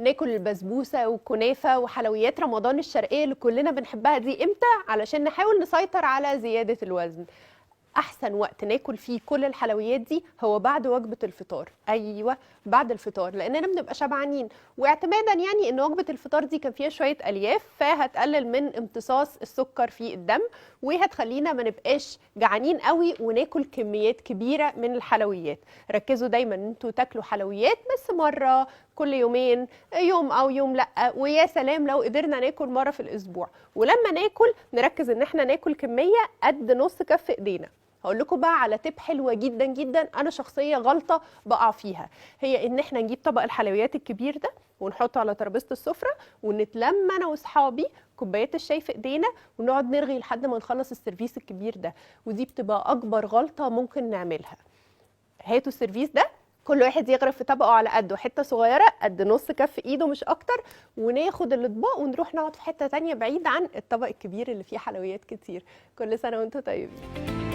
ناكل البسبوسه وكنافه وحلويات رمضان الشرقيه اللي كلنا بنحبها دي امتى؟ علشان نحاول نسيطر على زياده الوزن. احسن وقت ناكل فيه كل الحلويات دي هو بعد وجبه الفطار. ايوه، بعد الفطار، لاننا بنبقى شبعانين، واعتمادا يعني ان وجبه الفطار دي كان فيها شويه الياف، فهتقلل من امتصاص السكر في الدم، وهتخلينا ما نبقاش جعانين قوي وناكل كميات كبيره من الحلويات. ركزوا دايما ان انتوا تاكلوا حلويات بس مره كل يومين، يوم او يوم لا، ويا سلام لو قدرنا ناكل مره في الاسبوع. ولما ناكل نركز ان احنا ناكل كميه قد نص كف ايدينا. هقول لكم بقى على تip حلوه جدا جدا، انا شخصيه غلطه بقع فيها، هي ان احنا نجيب طبق الحلويات الكبير ده ونحطه على ترابيزه السفره، ونتلم انا واصحابي كوبايات الشاي في ايدينا، ونقعد نرغي لحد ما نخلص السيرفيس الكبير ده. ودي بتبقى اكبر غلطه ممكن نعملها. هاتوا السيرفيس ده، كل واحد يغرف في طبقه على قده حته صغيره قد نص كف ايده مش اكتر، وناخد الاطباق ونروح نقعد في حته تانية بعيد عن الطبق الكبير اللي فيه حلويات كتير. كل سنه وانتم طيبين.